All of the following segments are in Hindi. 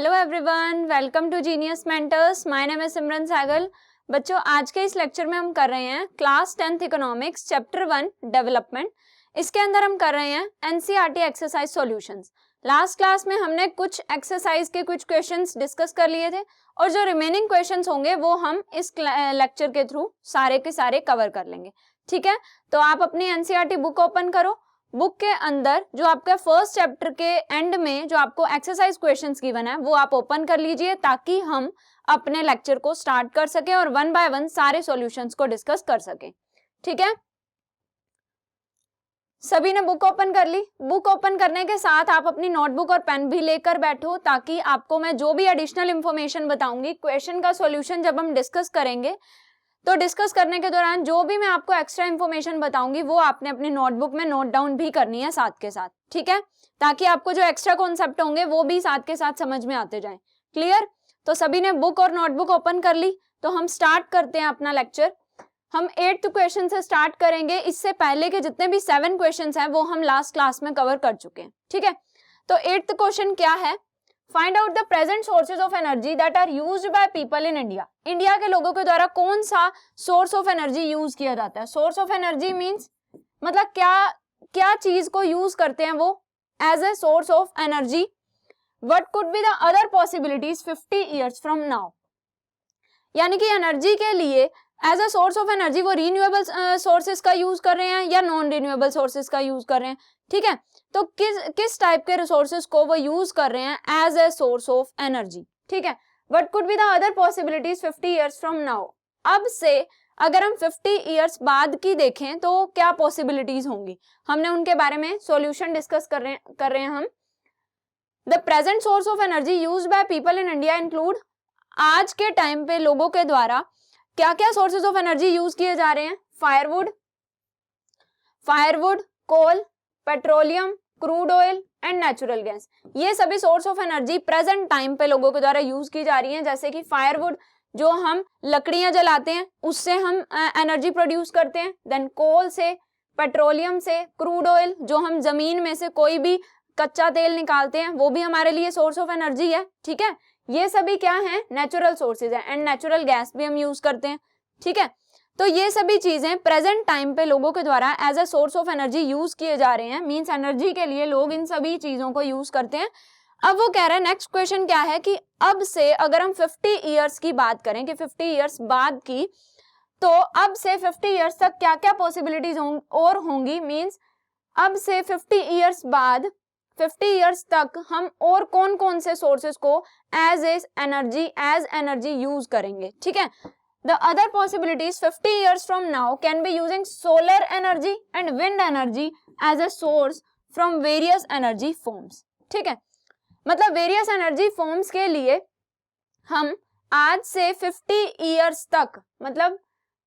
Hello everyone, welcome to Genius Mentors. My name है सिमरन सहगल। बच्चों, आज के इस लेक्चर में हम कर रहे हैं class 10th economics chapter 1 development. इसके अंदर हम कर रहे हैं NCERT exercise solutions. Last class में हमने कुछ एक्सरसाइज के कुछ क्वेश्चंस डिस्कस कर लिए थे और जो रिमेनिंग क्वेश्चंस होंगे वो हम इस लेक्चर के थ्रू सारे के सारे कवर कर लेंगे। ठीक है, तो आप अपनी एनसीईआरटी बुक ओपन करो। बुक के अंदर जो आपका फर्स्ट चैप्टर के एंड में जो आपको एक्सरसाइज क्वेश्चंस गिवन है वो आप ओपन कर लीजिए ताकि हम अपने लेक्चर को स्टार्ट कर सकें और वन बाय वन सारे सॉल्यूशंस को डिस्कस कर सकें। ठीक है, सभी ने बुक ओपन कर ली। बुक ओपन करने के साथ आप अपनी नोटबुक और पेन भी लेकर बैठो ताकि आपको मैं जो भी एडिशनल इंफॉर्मेशन बताऊंगी, क्वेश्चन का सॉल्यूशन जब हम डिस्कस करेंगे तो डिस्कस करने के दौरान जो भी मैं आपको एक्स्ट्रा इंफॉर्मेशन बताऊंगी वो आपने अपनी नोटबुक में नोट डाउन भी करनी है साथ के साथ। ठीक है, ताकि आपको जो एक्स्ट्रा कॉन्सेप्ट होंगे वो भी साथ के साथ समझ में आते जाएं। क्लियर? तो सभी ने बुक और नोटबुक ओपन कर ली, तो हम स्टार्ट करते हैं अपना लेक्चर। हम 8th क्वेश्चन से स्टार्ट करेंगे। इससे पहले के जितने भी 7 क्वेश्चन हैं वो हम लास्ट क्लास में कवर कर चुके हैं। ठीक है, तो 8th क्वेश्चन क्या है? Find out the present sources of energy that are used by people in India. India के लोगों के द्वारा कौन सा सोर्स ऑफ एनर्जी यूज किया जाता है? सोर्स ऑफ एनर्जी मींस मतलब क्या चीज को यूज करते हैं वो as a source of energy. What could be the other possibilities 50 years from now. यानी कि एनर्जी के लिए as a source of energy वो रिन्यूएबल सोर्सेज का यूज कर रहे हैं या नॉन रिन्यूएबल सोर्सेज का यूज कर रहे हैं। ठीक है, तो किस टाइप के रिसोर्सेज को वो यूज कर रहे हैं as a source of energy. ठीक है, what could be the other possibilities 50 years from now. अब से अगर हम 50 इयर्स बाद की देखें तो क्या पॉसिबिलिटीज होंगी, हमने उनके बारे में सॉल्यूशन डिस्कस कर रहे हैं हम। The present source of energy used by people in India include. आज के टाइम पे लोगों के द्वारा क्या क्या सोर्सेज ऑफ एनर्जी यूज किए जा रहे हैं? Firewood, coal, petroleum, crude oil and natural gas. ये सभी source of energy present time पे लोगों के द्वारा यूज की जा रही हैं। जैसे कि फायरवुड जो हम लकड़ियां जलाते हैं उससे हम एनर्जी प्रोड्यूस करते हैं। देन कोल से, पेट्रोलियम से, क्रूड ऑयल जो हम जमीन में से कोई भी कच्चा तेल निकालते हैं वो भी हमारे लिए सोर्स ऑफ एनर्जी है। ठीक है, ये सभी क्या है? नेचुरल सोर्सेज है। एंड नेचुरल गैस भी हम यूज करते हैं। ठीक है, तो ये सभी चीजें प्रेजेंट टाइम पे लोगों के द्वारा as a source of energy use किए जा रहे हैं। मींस एनर्जी के लिए लोग इन सभी चीजों को यूज करते हैं। अब वो कह रहे हैं नेक्स्ट क्वेश्चन क्या है कि अब से अगर हम 50 इयर्स की बात करें कि 50 इयर्स बाद की, तो अब से 50 इयर्स तक क्या क्या पॉसिबिलिटीज और होंगी। मींस अब से 50 इयर्स बाद 50 इयर्स तक हम और कौन कौन से सोर्सेज को एज एनर्जी यूज करेंगे। ठीक है, the other possibilities 50 years from now can be using solar energy and wind energy as a source from various energy forms. ठीक है, मतलब वेरियस एनर्जी फॉर्म्स के लिए हम आज से 50 इयर्स तक, मतलब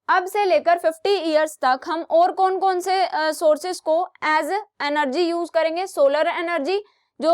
अब से लेकर 50 इयर्स तक हम और कौन कौन से सोर्सेस को एज एनर्जी यूज करेंगे। सोलर एनर्जी जो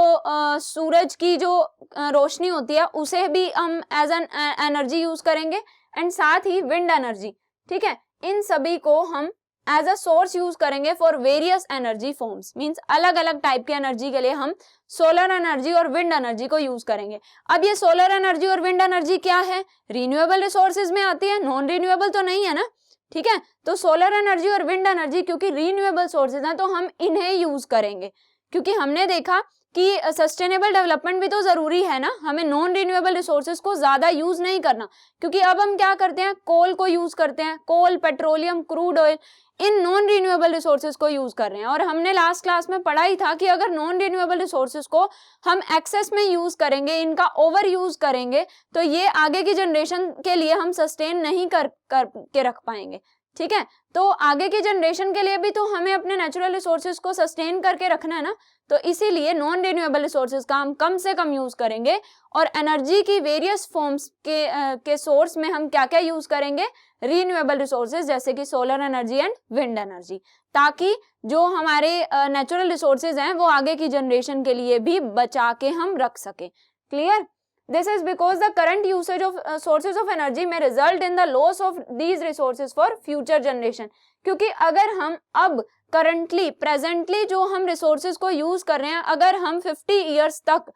सूरज की जो रोशनी होती है उसे भी हम एज एन एनर्जी यूज करेंगे। एंड साथ ही विंड एनर्जी। ठीक है, इन सभी को हम एज अ सोर्स यूज करेंगे for various energy forms. Means अलग अलग टाइप की एनर्जी के लिए हम सोलर एनर्जी और विंड एनर्जी को यूज करेंगे। अब ये सोलर एनर्जी और विंड एनर्जी क्या है? रिन्यूएबल रिसोर्सेज में आती है, नॉन रिन्यूएबल तो नहीं है ना। ठीक है, तो सोलर एनर्जी और विंड एनर्जी क्योंकि रिन्यूएबल सोर्सेज हैं तो हम इन्हें यूज करेंगे, क्योंकि हमने देखा कि सस्टेनेबल डेवलपमेंट भी तो जरूरी है ना। हमें नॉन रिन्यूएबल रिसोर्सेज को ज्यादा यूज नहीं करना, क्योंकि अब हम क्या करते हैं? कोल को यूज करते हैं। कोल, पेट्रोलियम, क्रूड ऑयल, इन नॉन रिन्यूएबल रिसोर्सेज को यूज कर रहे हैं। और हमने लास्ट क्लास में पढ़ा ही था कि अगर नॉन रिन्यूएबल रिसोर्सेज को हम एक्सेस में यूज करेंगे, इनका ओवर यूज करेंगे, तो ये आगे की जनरेशन के लिए हम सस्टेन नहीं कर के रख पाएंगे। ठीक है, तो आगे की जनरेशन के लिए भी तो हमें अपने नेचुरल रिसोर्सेज को सस्टेन करके रखना है ना। तो इसीलिए नॉन रिन्यूएबल रिसोर्सेज का हम कम से कम यूज करेंगे और एनर्जी की वेरियस फॉर्म्स के सोर्स में हम क्या क्या यूज करेंगे? रिन्यूएबल रिसोर्सेज जैसे कि solar energy and wind energy, ताकि जो हमारे नेचुरल रिसोर्सेज हैं वो आगे की जनरेशन के लिए भी बचा के हम रख सके। Clear? This is because the current usage of sources of energy may result in the loss of these resources for future generation. क्योंकि अगर हम अब प्रेजेंटली जो हम रिसोर्सेज को यूज कर रहे हैं, अगर हम 50 इयर्स तक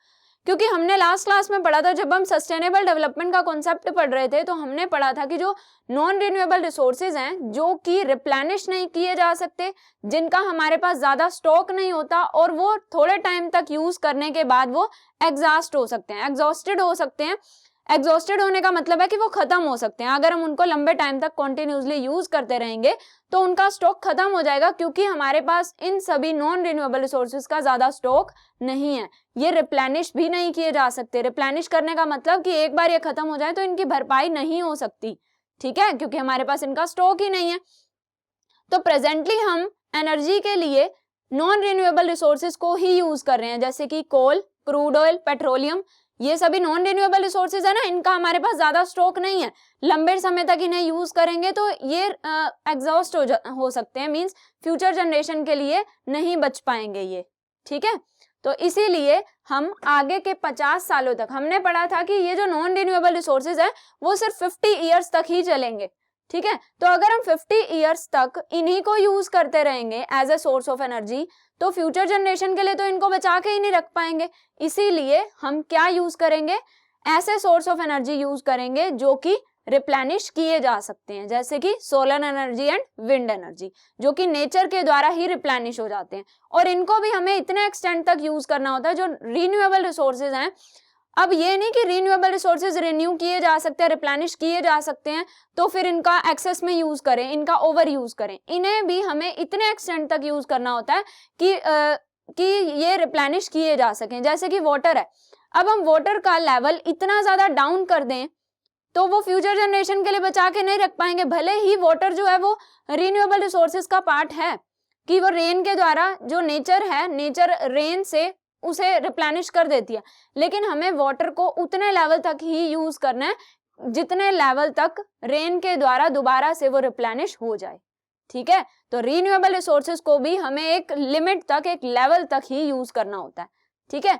क्योंकि हमने लास्ट क्लास में पढ़ा था, जब हम सस्टेनेबल डेवलपमेंट का कॉन्सेप्ट पढ़ रहे थे, तो हमने पढ़ा था कि जो नॉन रिन्यूएबल रिसोर्सेज हैं जो कि रिप्लेनिश नहीं किए जा सकते, जिनका हमारे पास ज्यादा स्टॉक नहीं होता और वो थोड़े टाइम तक यूज करने के बाद वो एग्जॉस्ट हो सकते हैं, एग्जॉस्टेड हो सकते हैं। एग्जॉस्टेड होने का मतलब है कि वो खत्म हो सकते हैं। अगर हम उनको लंबे टाइम तक कॉन्टिन्यूसली यूज करते रहेंगे तो उनका स्टॉक खत्म हो जाएगा, क्योंकि हमारे पास इन सभी नॉन रिन्यूएबल रिसोर्सेज का ज्यादा स्टॉक नहीं है। ये रिप्लेनिश भी नहीं किए जा सकते। रिप्लेनिश करने का मतलब कि एक बार ये खत्म हो जाए तो इनकी भरपाई नहीं हो सकती, ठीक है, क्योंकि हमारे पास इनका स्टॉक ही नहीं है। तो प्रेजेंटली हम एनर्जी के लिए नॉन रिन्यूएबल रिसोर्सेज को ही यूज कर रहे हैं, जैसे कि कोल, क्रूड ऑयल, पेट्रोलियम, ये सभी नॉन रिन्यूएबल रिसोर्सेज है ना, इनका हमारे पास ज्यादा स्टॉक नहीं है। लंबे समय तक इन्हें यूज करेंगे तो ये एग्जॉस्ट हो सकते हैं, मींस फ्यूचर जनरेशन के लिए नहीं बच पाएंगे ये, ठीक है। तो इसीलिए हम आगे के 50 सालों तक, हमने पढ़ा था कि ये जो नॉन रिन्यूएबल रिसोर्सेज है वो सिर्फ 50 ईयर्स तक ही चलेंगे, ठीक है। तो अगर हम 50 ईयर्स तक इन्हीं को यूज करते रहेंगे as a source of energy, तो फ्यूचर जनरेशन के लिए तो इनको बचा के ही नहीं रख पाएंगे। इसीलिए हम क्या यूज करेंगे, ऐसे सोर्स ऑफ एनर्जी यूज करेंगे जो कि रिप्लेनिश किए जा सकते हैं, जैसे कि solar energy and wind energy, जो कि नेचर के द्वारा ही रिप्लेनिश हो जाते हैं। और इनको भी हमें इतने एक्सटेंड तक यूज करना होता है। जो रिन्यूएबल रिसोर्सेज हैं, अब ये नहीं कि रिन्यूएबल रिसोर्सेज रिन्यू किए जा सकते हैं, रिप्लेनिश किए जा सकते हैं तो फिर इनका एक्सेस में यूज करें, इनका ओवर यूज करें। इन्हें भी हमें इतने एक्सटेंड तक यूज करना होता है कि ये रिप्लेनिश किए जा सकें। जैसे कि वाटर है, अब हम वाटर का लेवल इतना ज्यादा डाउन कर दें तो वो फ्यूचर जनरेशन के लिए बचा के नहीं रख पाएंगे। भले ही वाटर जो है वो रिन्यूएबल रिसोर्सेज का पार्ट है, कि वो रेन के द्वारा, जो नेचर है, नेचर रेन से उसे रिप्लेनिश कर देती है, लेकिन हमें वाटर को उतने लेवल तक ही यूज करना है जितने लेवल तक रेन के द्वारा दोबारा से वो रिप्लेनिश हो जाए, ठीक है। तो रिन्यूएबल रिसोर्सेज को भी हमें एक लिमिट तक, एक लेवल तक ही यूज करना होता है, ठीक है।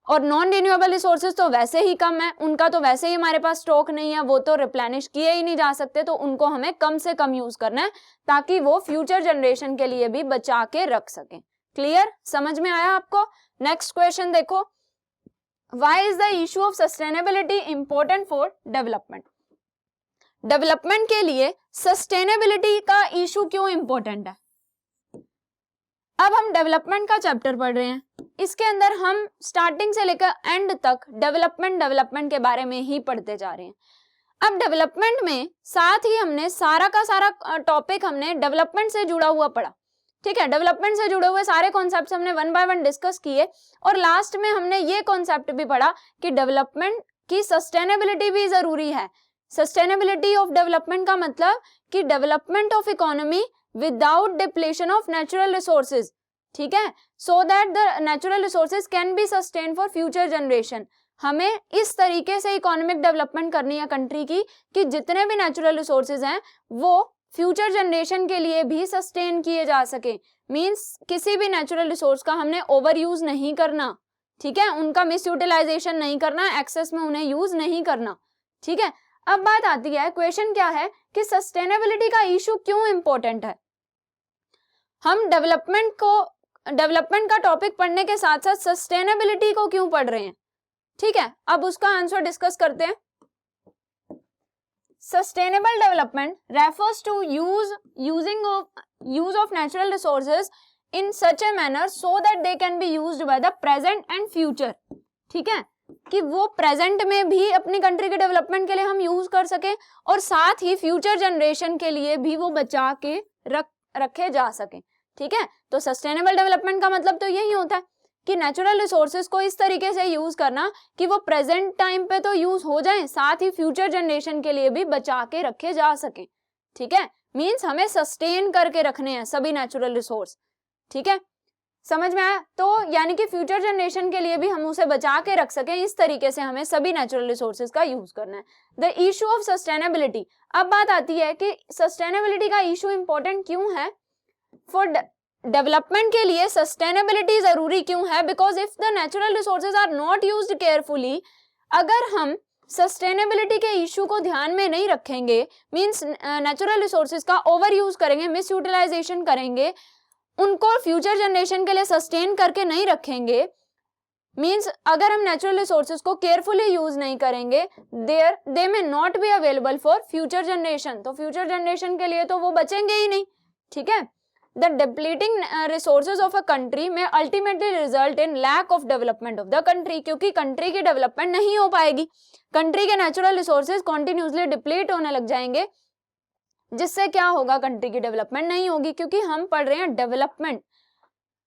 और नॉन रिन्यूएबल रिसोर्सेज तो वैसे ही कम है, उनका तो वैसे ही हमारे पास स्टॉक नहीं है, वो तो रिप्लेनिश किए ही नहीं जा सकते, तो उनको हमें कम से कम यूज करना है ताकि वो फ्यूचर जनरेशन के लिए भी बचा के रख सकें। क्लियर, समझ में आया आपको? नेक्स्ट क्वेश्चन देखो, why is the issue of sustainability important for development? Development के लिए सस्टेनेबिलिटी का इशू क्यों इंपॉर्टेंट है? अब हम डेवलपमेंट का चैप्टर पढ़ रहे हैं, इसके अंदर हम स्टार्टिंग से लेकर एंड तक डेवलपमेंट के बारे में ही पढ़ते जा रहे हैं। अब डेवलपमेंट में साथ ही हमने सारा का सारा टॉपिक हमने डेवलपमेंट से जुड़ा हुआ पढ़ा, ठीक है। डेवलपमेंट से जुड़े हुए सारे कॉन्सेप्ट्स हमने 1 बाय 1 डिस्कस किए, और लास्ट में हमने ये कॉन्सेप्ट भी पढ़ा कि डेवलपमेंट की सस्टेनेबिलिटी भी जरूरी है। सस्टेनेबिलिटी ऑफ डेवलपमेंट का मतलब कि development of economy without depletion of natural resources, ठीक है, so that the natural resources can be sustain for future generation. हमें इस तरीके से इकोनॉमिक डेवलपमेंट करनी है कंट्री की कि जितने भी नेचुरल रिसोर्सेज हैं वो फ्यूचर जनरेशन के लिए भी सस्टेन किए जा सके। मींस किसी भी नेचुरल रिसोर्स का हमने ओवर यूज नहीं करना, ठीक है, उनका मिस यूटिलाइजेशन नहीं करना, एक्सेस में उन्हें यूज नहीं करना, ठीक है। अब बात आती है, क्वेश्चन क्या है कि सस्टेनेबिलिटी का इशू क्यों इंपॉर्टेंट है? हम डेवलपमेंट का टॉपिक पढ़ने के साथ साथ सस्टेनेबिलिटी को क्यों पढ़ रहे हैं, ठीक है। अब उसका आंसर डिस्कस करते हैं। Sustainable development refers to use of natural resources in such a manner so that they can be used by the present and future, ठीक है, कि वो प्रेजेंट में भी अपनी कंट्री के डेवलपमेंट के लिए हम यूज कर सके और साथ ही फ्यूचर जनरेशन के लिए भी वो बचा के रखे जा सके, ठीक है। तो सस्टेनेबल डेवलपमेंट का मतलब तो यही होता है कि नेचुरल रिसोर्सेज को इस तरीके से यूज करना कि वो प्रेजेंट टाइम पे तो यूज हो जाएं, साथ ही फ्यूचर जनरेशन के लिए भी बचा के रखे जा सके, ठीक है। मींस हमें सस्टेन करके रखने हैं सभी नेचुरल रिसोर्स, ठीक है, समझ में आया? तो यानी कि फ्यूचर जनरेशन के लिए भी हम उसे बचा के रख सकें, इस तरीके से हमें सभी नेचुरल रिसोर्सेज का यूज करना है। द इशू ऑफ सस्टेनेबिलिटी, अब बात आती है कि सस्टेनेबिलिटी का इशू इंपॉर्टेंट क्यों है? फॉर डेवलपमेंट के लिए सस्टेनेबिलिटी जरूरी क्यों है? Because if the natural resources are not used carefully, अगर हम सस्टेनेबिलिटी के इशू को ध्यान में नहीं रखेंगे, मींस नेचुरल रिसोर्सेज का ओवर यूज करेंगे, मिस यूटिलाइजेशन करेंगे, उनको फ्यूचर जनरेशन के लिए सस्टेन करके नहीं रखेंगे, मीन्स अगर हम नेचुरल रिसोर्सेज को केयरफुली यूज नहीं करेंगे, they may not be available for future generation, तो फ्यूचर जनरेशन के लिए तो वो बचेंगे ही नहीं, ठीक है। The depleting resources of a country में ultimately result in lack of development of the country, क्योंकि कंट्री की डेवलपमेंट नहीं हो पाएगी, कंट्री के नेचुरल रिसोर्सेज कॉन्टिन्यूसली डिप्लीट होने लग जाएंगे, जिससे क्या होगा, कंट्री की डेवलपमेंट नहीं होगी। क्योंकि हम पढ़ रहे हैं डेवलपमेंट,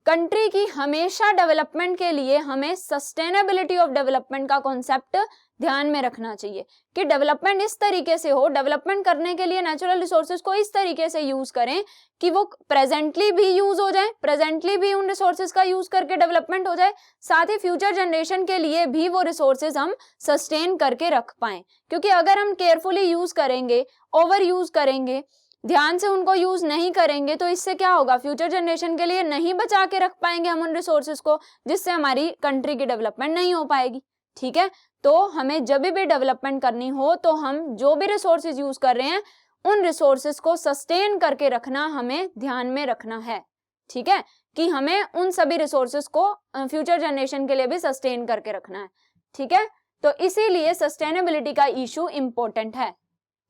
कंट्री की हमेशा डेवलपमेंट के लिए हमें सस्टेनेबिलिटी ऑफ डेवलपमेंट का कॉन्सेप्ट ध्यान में रखना चाहिए कि डेवलपमेंट इस तरीके से हो, डेवलपमेंट करने के लिए नेचुरल रिसोर्सेज को इस तरीके से यूज करें कि वो प्रेजेंटली भी यूज हो जाए, प्रेजेंटली भी उन रिसोर्सेज का यूज करके डेवलपमेंट हो जाए, साथ ही फ्यूचर जनरेशन के लिए भी वो रिसोर्सेज हम सस्टेन करके रख पाएं। क्योंकि अगर हम केयरफुली यूज करेंगे, ओवर यूज करेंगे, ध्यान से उनको यूज नहीं करेंगे, तो इससे क्या होगा, फ्यूचर जनरेशन के लिए नहीं बचा के रख पाएंगे हम उन रिसोर्सेज को, जिससे हमारी कंट्री की डेवलपमेंट नहीं हो पाएगी, ठीक है। तो हमें जब भी डेवलपमेंट करनी हो तो हम जो भी रिसोर्सेज यूज कर रहे हैं उन रिसोर्सेज को सस्टेन करके रखना हमें ध्यान में रखना है, ठीक है, कि हमें उन सभी रिसोर्सेज को फ्यूचर जनरेशन के लिए भी सस्टेन करके रखना है, ठीक है। तो इसीलिए सस्टेनेबिलिटी का इशू इंपॉर्टेंट है।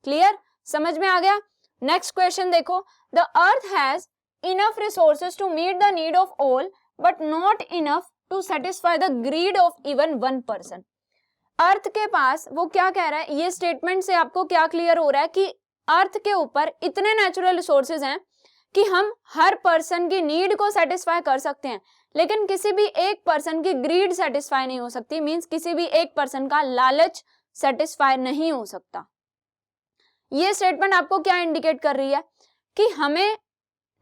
क्लियर, समझ में आ गया। नेक्स्ट क्वेश्चन देखो, the earth has enough resources to meet the need of all but not enough to satisfy the greed of even one person. Earth के पास, वो क्या कह रहा है, ये स्टेटमेंट से आपको क्या क्लियर हो रहा है कि अर्थ के ऊपर इतने नेचुरल रिसोर्सेज हैं कि हम हर पर्सन की नीड को सेटिस्फाई कर सकते हैं, लेकिन किसी भी एक पर्सन की ग्रीड सेटिस्फाई नहीं हो सकती, मींस किसी भी एक पर्सन का लालच सेटिस्फाई नहीं हो सकता। ये स्टेटमेंट आपको क्या इंडिकेट कर रही है कि हमें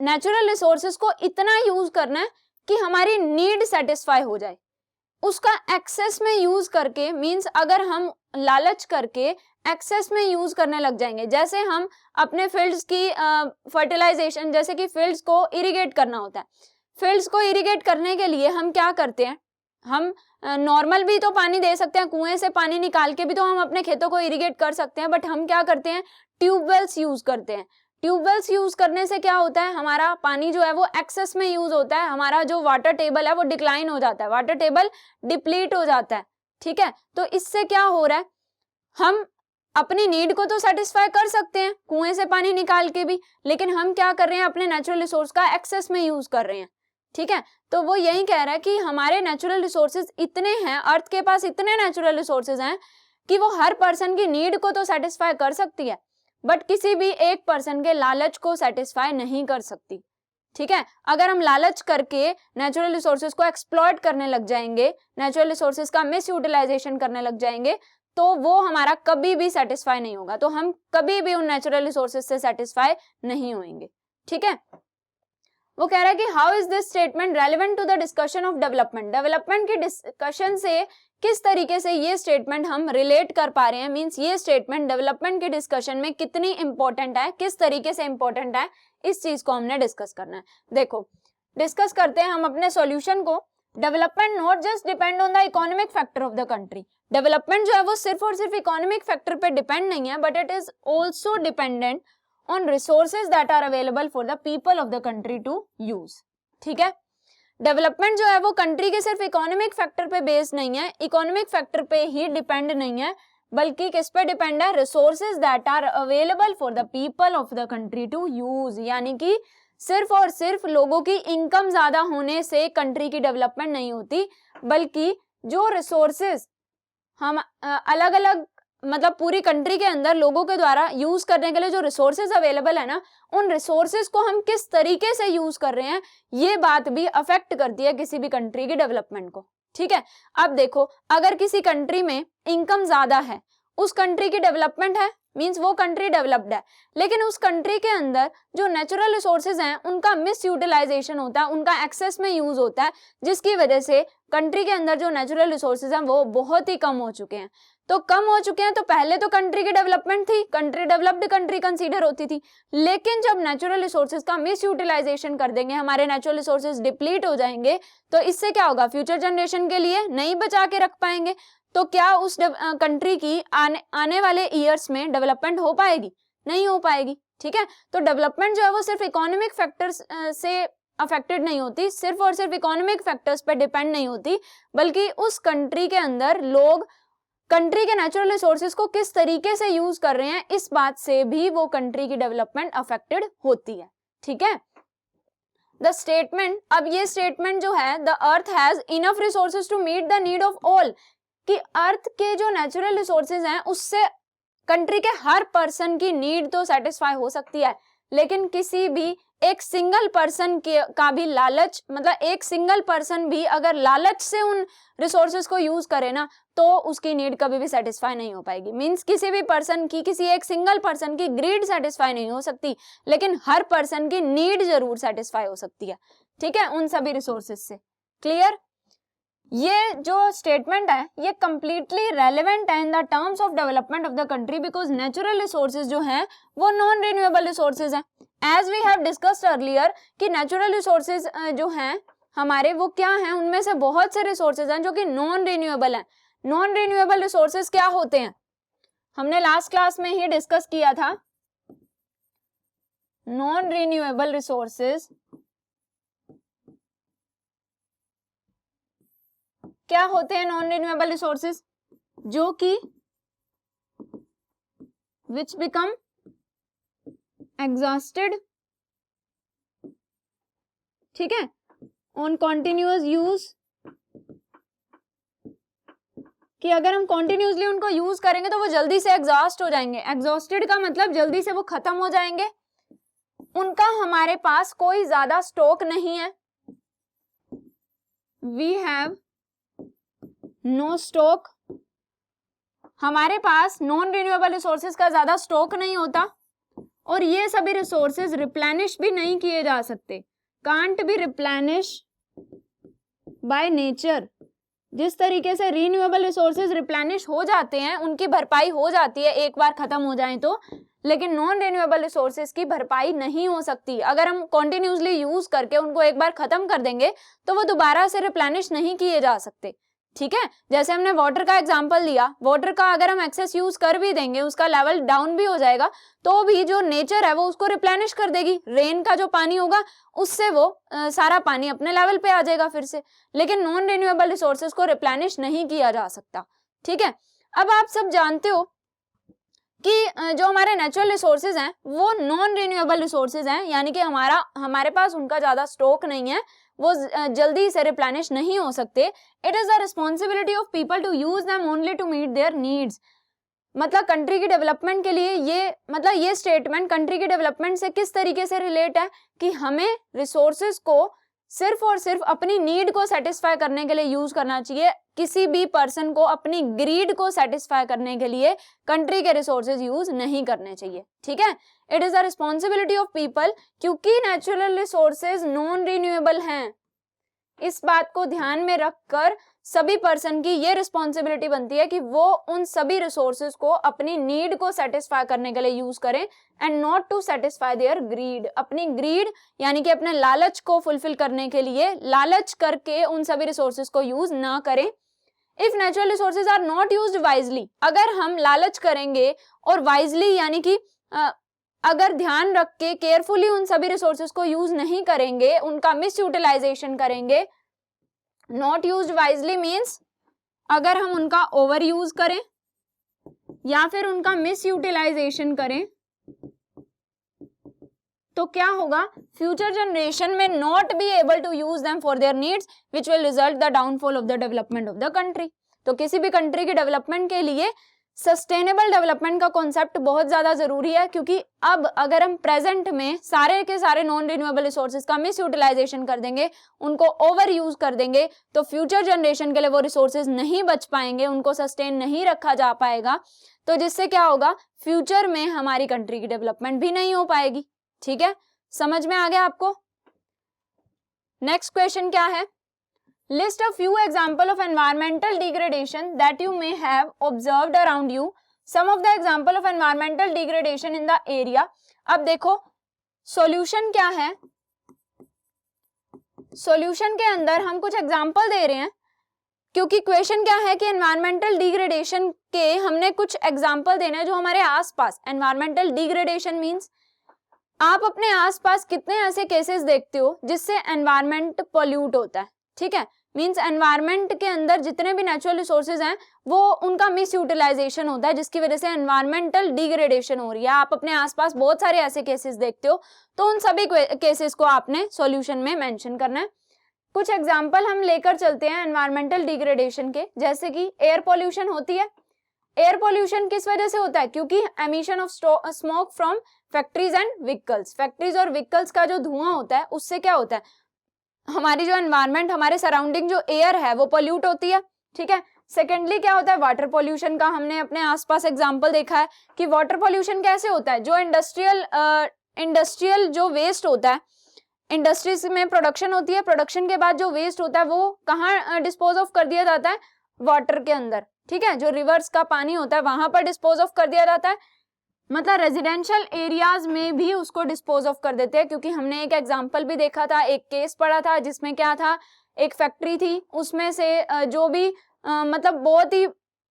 नेचुरल रिसोर्सेज को इतना यूज करना है कि हमारी नीड सेटिस्फाई हो जाए, उसका एक्सेस में यूज करके, मींस अगर हम लालच करके एक्सेस में यूज करने लग जाएंगे, जैसे हम अपने फील्ड्स की फर्टिलाइजेशन, जैसे कि फील्ड्स को इरिगेट करना होता है, फील्ड्स को इरिगेट करने के लिए हम क्या करते हैं, हम नॉर्मल भी तो पानी दे सकते हैं, कुएं से पानी निकाल के भी तो हम अपने खेतों को इरिगेट कर सकते हैं, बट हम क्या करते हैं, ट्यूबवेल्स यूज करते हैं। ट्यूबवेल्स यूज करने से क्या होता है, हमारा पानी जो है वो एक्सेस में यूज होता है, हमारा जो वाटर टेबल है वो डिक्लाइन हो जाता है, वाटर टेबल डिप्लीट हो जाता है, ठीक है। तो इससे क्या हो रहा है, हम अपनी नीड को तो सेटिस्फाई कर सकते हैं कुएं से पानी निकाल के भी, लेकिन हम क्या कर रहे हैं, अपने नेचुरल रिसोर्स का एक्सेस में यूज कर रहे हैं, ठीक है। तो वो यही कह रहा है कि हमारे नेचुरल रिसोर्सेज इतने हैं, अर्थ के पास इतने नेचुरल रिसोर्सेज हैं कि वो हर पर्सन की नीड को तो सेटिस्फाई कर सकती है, बट किसी भी एक पर्सन के लालच को सेटिस्फाई नहीं कर सकती, ठीक है। अगर हम लालच करके नेचुरल रिसोर्सेज को एक्सप्लॉइट करने लग जाएंगे, नेचुरल रिसोर्सेज का मिस यूटिलाइजेशन करने लग जाएंगे, तो वो हमारा कभी भी सेटिस्फाई नहीं होगा, तो हम कभी भी उन नेचुरल रिसोर्सेज से सेटिस्फाई नहीं होंगे, ठीक है। वो कह रहा है कि how is this statement relevant to the discussion of development, development की डिस्कशन से किस तरीके से ये स्टेटमेंट हम रिलेट कर पा रहे हैं, मींस ये स्टेटमेंट डेवलपमेंट के डिस्कशन में कितनी इंपॉर्टेंट है, किस तरीके से इंपॉर्टेंट है, इस चीज को हमने डिस्कस करना है। देखो, डिस्कस करते हैं हम अपने सॉल्यूशन को। Development not just depend on the economic factor of the country, development जो है वो सिर्फ और सिर्फ इकोनॉमिक फैक्टर पे डिपेंड नहीं है, but it is also dependent on resources that are available for the people of the country to use, ठीक है। डेवलपमेंट जो है वो कंट्री के सिर्फ इकोनॉमिक फैक्टर पे बेस्ड नहीं है, इकोनॉमिक फैक्टर पे ही डिपेंड नहीं है, बल्कि किस पे डिपेंड है, resources that are available for the people of the country to use, यानी कि सिर्फ और सिर्फ लोगों की इनकम ज्यादा होने से कंट्री की डेवलपमेंट नहीं होती, बल्कि जो रिसोर्सेज हम अलग अलग, मतलब पूरी कंट्री के अंदर लोगों के द्वारा यूज करने के लिए जो रिसोर्सेज अवेलेबल है ना, उन रिसोर्सेज को हम किस तरीके से यूज कर रहे हैं, ये बात भी अफेक्ट करती है किसी भी कंट्री की डेवलपमेंट को, ठीक है। अब देखो, अगर किसी कंट्री में इनकम ज्यादा है, उस कंट्री की डेवलपमेंट है, मींस वो कंट्री डेवलप्ड है, लेकिन उस कंट्री के अंदर जो नेचुरल रिसोर्सेज हैं उनका मिस यूटिलाइजेशन होता है, उनका एक्सेस में यूज होता है, जिसकी वजह से कंट्री के अंदर जो नेचुरल रिसोर्सेज हैं वो बहुत ही कम हो चुके हैं। तो कम हो चुके हैं, तो पहले तो कंट्री की डेवलपमेंट थी, कंट्री डेवलप्ड कंट्री कंसीडर होती थी, लेकिन जब नेचुरल रिसोर्सेज का मिस यूटिलाइजेशन कर देंगे, हमारे नेचुरल रिसोर्सेज डिप्लीट हो जाएंगे, तो इससे क्या होगा, फ्यूचर जनरेशन के लिए नहीं बचा के रख पाएंगे, तो क्या उस कंट्री की आने वाले ईयर्स में डेवलपमेंट हो पाएगी, नहीं हो पाएगी, ठीक है। तो डेवलपमेंट जो है वो सिर्फ इकोनॉमिक फैक्टर्स से अफेक्टेड नहीं होती, सिर्फ और सिर्फ इकोनॉमिक फैक्टर्स पे डिपेंड नहीं होती, बल्कि उस कंट्री के अंदर लोग कंट्री के नेचुरल रिसोर्सेज को किस तरीके से यूज कर रहे हैं, इस बात से भी वो कंट्री की डेवलपमेंट अफेक्टेड होती है। ठीक है, द स्टेटमेंट, अब ये स्टेटमेंट जो है, the earth has enough resources to meet the need of all, कि अर्थ के जो नेचुरल रिसोर्सेज हैं उससे कंट्री के हर पर्सन की नीड तो सेटिस्फाई हो सकती है, लेकिन किसी भी एक सिंगल पर्सन का भी लालच, मतलब एक सिंगल पर्सन भी अगर लालच से उन रिसोर्सेज को यूज करे ना, तो उसकी नीड कभी भी सेटिस्फाई नहीं हो पाएगी। मींस किसी भी पर्सन की, किसी एक सिंगल पर्सन की ग्रीड सेटिस्फाई नहीं हो सकती, लेकिन हर पर्सन की नीड जरूर सेटिस्फाई हो सकती है। ठीक है, उन सभी रिसोर्सेज से। क्लियर? ये जो स्टेटमेंट है ये कंप्लीटली रेलेवेंट है in the terms of development of the country, because natural resources जो हैं वो नॉन रिन्यूएबल रिसोर्सेज हैं। As we have discussed earlier कि नेचुरल रिसोर्सेज जो हैं हमारे, वो क्या हैं, उनमें से बहुत से रिसोर्सेज हैं जो कि नॉन रिन्यूएबल हैं। नॉन रिन्यूएबल रिसोर्सेज क्या होते हैं, हमने लास्ट क्लास में ही डिस्कस किया था। नॉन रिन्यूएबल रिसोर्सेज क्या होते हैं? नॉन रिन्यूएबल रिसोर्सेज जो कि विच बिकम एग्जॉस्टेड, ठीक है, ऑन कॉन्टिन्यूअस यूज, कि अगर हम कॉन्टिन्यूसली उनको यूज करेंगे तो वो जल्दी से एग्जॉस्ट हो जाएंगे। एग्जॉस्टेड का मतलब जल्दी से वो खत्म हो जाएंगे, उनका हमारे पास कोई ज्यादा स्टॉक नहीं है। वी हैव नो स्टॉक, हमारे पास नॉन रिन्यूएबल रिसोर्सेज का ज्यादा स्टॉक नहीं होता, और ये सभी रिसोर्सेज रिप्लेनिश भी नहीं किए जा सकते, can't be replenish by nature. जिस तरीके से रिन्यूएबल रिसोर्सेज रिप्लेनिश हो जाते हैं, उनकी भरपाई हो जाती है एक बार खत्म हो जाए तो, लेकिन नॉन रिन्यूएबल रिसोर्सेज की भरपाई नहीं हो सकती। अगर हम कॉन्टिन्यूसली यूज करके उनको एक बार खत्म कर देंगे तो वो दोबारा से रिप्लेनिश नहीं किए जा सकते। ठीक है, जैसे हमने वाटर का एग्जांपल लिया, वाटर का अगर हम एक्सेस यूज कर भी देंगे, उसका लेवल डाउन भी हो जाएगा, तो भी जो नेचर है वो उसको रिप्लेनिश कर देगी। रेन का जो पानी होगा उससे वो सारा पानी अपने लेवल पे आ जाएगा फिर से, लेकिन नॉन रिन्यूएबल रिसोर्सेज को रिप्लेनिश नहीं किया जा सकता। ठीक है, अब आप सब जानते हो कि जो हमारे नेचुरल रिसोर्सेज हैं वो नॉन रिन्यूएबल रिसोर्सेज हैं, यानी कि हमारे पास उनका ज्यादा स्टॉक नहीं है, वो जल्दी से रिप्लेनिश नहीं हो सकते। It is the responsibility of people to use them only to meet their needs. मतलब कंट्री की डेवलपमेंट के लिए ये स्टेटमेंट कंट्री की डेवलपमेंट से किस तरीके से रिलेट है कि हमें रिसोर्सेज को सिर्फ और सिर्फ अपनी नीड को सेटिस्फाई करने के लिए यूज करना चाहिए। किसी भी पर्सन को अपनी ग्रीड को सेटिस्फाई करने के लिए कंट्री के रिसोर्सेज यूज नहीं करने चाहिए। ठीक है, it is the responsibility of people, क्योंकि नेचुरल रिसोर्सेज नॉन रिन्यूएबल हैं, इस बात को ध्यान में रखकर सभी पर्सन की ये रिस्पॉन्सिबिलिटी बनती है कि वो उन सभी रिसोर्सेज को अपनी नीड को सेटिस्फाई करने के लिए यूज करें and not to satisfy their greed. अपनी ग्रीड यानी कि अपने लालच को फुलफिल करने के लिए लालच करके उन सभी रिसोर्सेज को यूज ना करें। If natural resources are not used wisely, अगर हम लालच करेंगे और वाइजली यानी कि अगर ध्यान रख के केयरफुली उन सभी रिसोर्सेज को यूज नहीं करेंगे, उनका मिस यूटिलाइजेशन करेंगे। नॉट यूज्ड वाइजली मीन्स अगर हम उनका ओवर यूज करें या फिर उनका मिस यूटिलाइजेशन करें तो क्या होगा, फ्यूचर जनरेशन में not be able to use them for their needs which will result the downfall of the development of the country. तो किसी भी कंट्री की डेवलपमेंट के लिए सस्टेनेबल डेवलपमेंट का कॉन्सेप्ट बहुत ज्यादा जरूरी है, क्योंकि अब अगर हम प्रेजेंट में सारे के सारे नॉन रिन्यूएबल रिसोर्सेज का मिस यूटिलाइजेशन कर देंगे, उनको ओवर यूज कर देंगे, तो फ्यूचर जनरेशन के लिए वो रिसोर्सेज नहीं बच पाएंगे, उनको सस्टेन नहीं रखा जा पाएगा, तो जिससे क्या होगा, फ्यूचर में हमारी कंट्री की डेवलपमेंट भी नहीं हो पाएगी। ठीक है, समझ में आ गया आपको? नेक्स्ट क्वेश्चन क्या है, List a few example of environmental degradation that you may have observed around you. Some of the example of environmental degradation in the area. अब देखो सॉल्यूशन क्या है, सॉल्यूशन के अंदर हम कुछ एग्जाम्पल दे रहे हैं, क्योंकि क्वेश्चन क्या है कि एनवायरमेंटल डिग्रेडेशन के हमने कुछ एग्जाम्पल देने हैं जो हमारे आसपास। एनवायरमेंटल डिग्रेडेशन मीन्स आप अपने आसपास कितने ऐसे केसेस देखते हो जिससे एनवायरनमेंट पोल्यूट होता है, ठीक है, मींस एनवायरनमेंट के अंदर जितने भी नेचुरल रिसोर्सेज हैं वो उनका मिस यूटिलाइजेशन होता है, जिसकी वजह से एनवायरमेंटल डिग्रेडेशन हो रही है। आप अपने आसपास बहुत सारे ऐसे केसेस देखते हो, तो उन सभी केसेस को आपने सॉल्यूशन में मेंशन करना है। कुछ एग्जांपल हम लेकर चलते हैं एनवायरमेंटल डिग्रेडेशन के, जैसे कि एयर पॉल्यूशन होती है। एयर पॉल्यूशन किस वजह से होता है? क्योंकि emission of smoke from factories and vehicles, factories और व्हीकल्स का जो धुआं होता है उससे क्या होता है, हमारी जो एनवायरनमेंट, हमारे सराउंडिंग जो एयर है वो पोल्यूट होती है, ठीक है। सेकेंडली क्या होता है, वाटर पॉल्यूशन का हमने अपने आसपास एग्जांपल देखा है कि वाटर पॉल्यूशन कैसे होता है, जो इंडस्ट्रियल जो वेस्ट होता है, इंडस्ट्रीज में प्रोडक्शन होती है, प्रोडक्शन के बाद जो वेस्ट होता है वो कहाँ डिस्पोज ऑफ कर दिया जाता है, वाटर के अंदर, ठीक है, जो रिवर्स का पानी होता है वहां पर डिस्पोज ऑफ कर दिया जाता है। मतलब रेजिडेंशियल एरियाज में भी उसको डिस्पोज ऑफ कर देते हैं, क्योंकि हमने एक एग्जांपल भी देखा था, एक केस पढ़ा था जिसमें क्या था, एक फैक्ट्री थी, उसमें से जो भी मतलब बहुत ही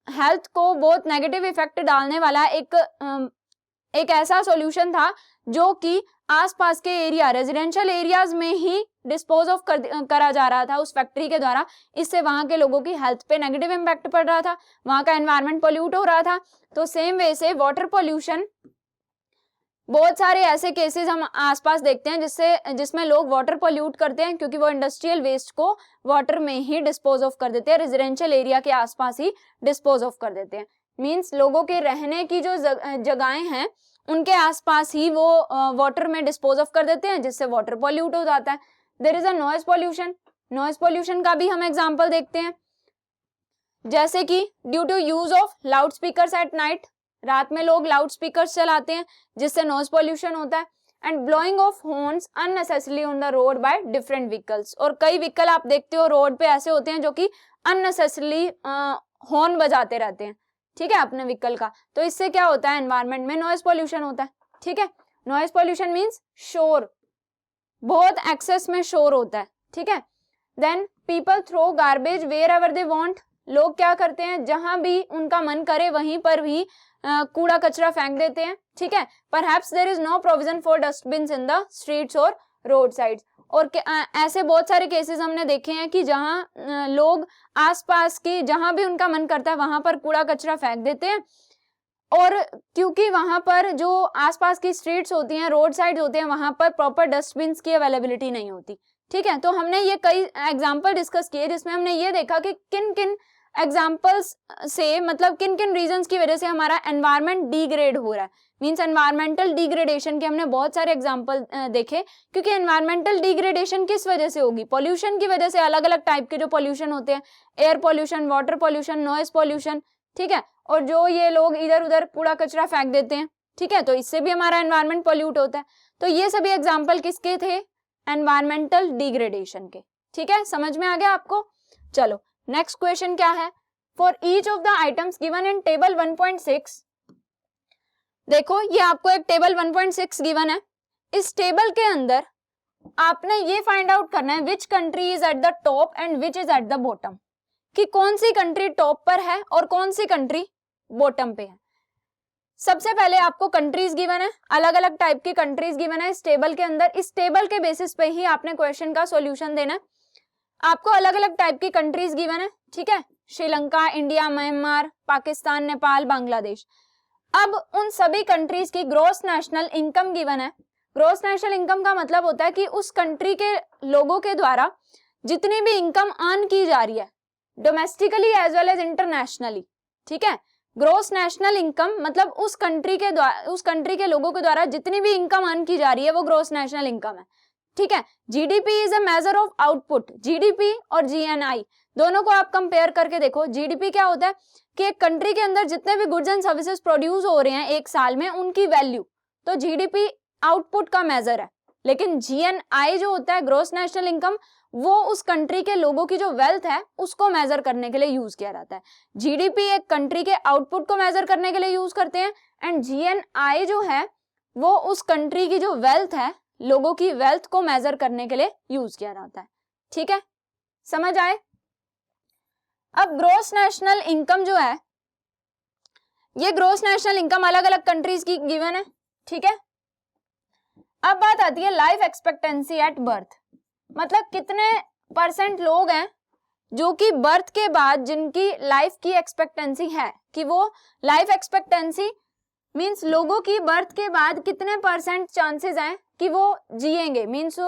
हेल्थ को बहुत नेगेटिव इफेक्ट डालने वाला एक ऐसा सॉल्यूशन था जो कि आसपास के एरिया, रेजिडेंशियल एरियाज में ही डिस्पोज ऑफ करा जा रहा था उस फैक्ट्री के द्वारा। इससे वहां के लोगों की हेल्थ पे नेगेटिव इम्पैक्ट पड़ रहा था, वहां का एनवायरनमेंट पोल्यूट हो रहा था। तो सेम वे से वाटर पोल्यूशन, बहुत सारे ऐसे केसेस हम आसपास देखते हैं जिसमें लोग वाटर पोल्यूट करते हैं, क्योंकि वो इंडस्ट्रियल वेस्ट को वाटर में ही डिस्पोज ऑफ कर देते हैं, रेजिडेंशियल एरिया के आसपास ही डिस्पोज ऑफ कर देते हैं। मींस लोगों के रहने की जो जगहें हैं उनके आसपास ही वो वाटर में डिस्पोज ऑफ कर देते हैं, जिससे वाटर पॉल्यूट हो जाता है। There is a noise pollution, noise pollution का भी हम एग्जांपल देखते हैं, जैसे कि due to use of loudspeakers at night, रात में लोग लाउड स्पीकर्स चलाते हैं जिससे नॉइज पॉल्यूशन होता है, and blowing of horns unnecessarily on the road by different vehicles. और कई व्हीकल आप देखते हो रोड पे ऐसे होते हैं जो कि अननेसेसरली हॉर्न बजाते रहते हैं, ठीक है, अपने व्हीकल का। तो इससे क्या होता है, एनवायरनमेंट में नॉइज पॉल्यूशन होता है, ठीक है। नॉइज पॉल्यूशन मींस शोर, बहुत एक्सेस में शोर होता है, ठीक है। Then people throw garbage wherever they want, लोग क्या करते हैं, जहां भी उनका मन करे वहीं पर भी कूड़ा कचरा फेंक देते हैं, ठीक है। Perhaps there is no provision for dustbins in the streets और रोड साइड्स। और ऐसे बहुत सारे केसेस हमने देखे हैं कि जहां लोग आसपास की जहां भी उनका मन करता है वहां पर कूड़ा कचरा फेंक देते हैं, और क्योंकि वहां पर जो आसपास की स्ट्रीट्स होती हैं, रोड साइड होते हैं, वहां पर प्रॉपर डस्टबिन्स की अवेलेबिलिटी नहीं होती, ठीक है। तो हमने ये कई एग्जाम्पल डिस्कस किए जिसमें हमने ये देखा कि किन किन एग्जाम्पल्स से, मतलब किन किन रीजंस की वजह से हमारा एनवायरनमेंट डिग्रेड हो रहा है, मींस एनवायरमेंटल डिग्रेडेशन के हमने बहुत सारे एग्जाम्पल देखे। क्योंकि एनवायरमेंटल डिग्रेडेशन किस वजह से होगी, पॉल्यूशन की वजह से। अलग अलग टाइप के जो पॉल्यूशन होते हैं, air pollution, water pollution, noise pollution, ठीक है, और जो ये लोग इधर उधर कूड़ा कचरा फेंक देते हैं, ठीक है, तो इससे भी हमारा एनवायरनमेंट पॉल्यूट होता है। तो ये सभी एग्जाम्पल किसके थे, एनवायरमेंटल डिग्रेडेशन के, ठीक है, समझ में आ गया आपको। चलो नेक्स्ट क्वेश्चन क्या है, for each of the items given in table 1.6, देखो ये आपको एक टेबल 1.6 गिवन है, इस टेबल के अंदर आपने ये फाइंड आउट करना है which country is at the top and which is at the bottom, कि कौन सी कंट्री टॉप पर है और कौन सी कंट्री बॉटम पे है। सबसे पहले आपको कंट्रीज गिवन है, अलग अलग टाइप की कंट्रीज गिवन है इस टेबल के अंदर। इस टेबल के बेसिस पे ही आपने क्वेश्चन का सॉल्यूशन देना है। आपको अलग अलग टाइप की कंट्रीज गिवन है, ठीक है, श्रीलंका, इंडिया, म्यांमार, पाकिस्तान, नेपाल, बांग्लादेश। अब उन सभी कंट्रीज की ग्रॉस नेशनल इनकम गिवन है। ग्रॉस नेशनल इनकम का मतलब होता है कि उस कंट्री के लोगों के द्वारा जितनी भी इनकम अर्न की जा रही है, domestically as well as internationally, ठीक है। ग्रॉस नेशनल इनकम मतलब उस कंट्री के लोगों के द्वारा जितनी भी इनकम अर्न की जा रही है वो ग्रॉस नेशनल इनकम है, ठीक है। GDP is a measure of output, GDP और जीएनआई दोनों को आप कंपेयर करके देखो। जीडीपी क्या होता है कि एक कंट्री के अंदर जितने भी गुड्स एंड सर्विसेज प्रोड्यूस हो रहे हैं एक साल में, उनकी वैल्यू, तो जीडीपी आउटपुट का मेजर है। लेकिन जीएनआई जो होता है, ग्रॉस नेशनल इनकम, वो उस कंट्री के लोगों की जो वेल्थ है उसको मेजर करने के लिए यूज किया जाता है। जीडीपी एक कंट्री के आउटपुट को मेजर करने के लिए यूज करते हैं, एंड जीएनआई जो है वो उस कंट्री की जो वेल्थ है, लोगों की वेल्थ को मेजर करने के लिए यूज किया जाता है, ठीक है, समझ आए। अब ग्रॉस नेशनल इनकम जो है, ये ग्रॉस नेशनल इनकम अलग अलग कंट्रीज की गिवन है, ठीक है। अब बात आती है लाइफ एक्सपेक्टेंसी एट बर्थ, मतलब कितने % लोग हैं जो कि बर्थ के बाद जिनकी लाइफ की एक्सपेक्टेंसी है, कि वो लाइफ एक्सपेक्टेंसी मींस लोगों की बर्थ के बाद कितने % चांसेस हैं कि वो जिएंगे, मींस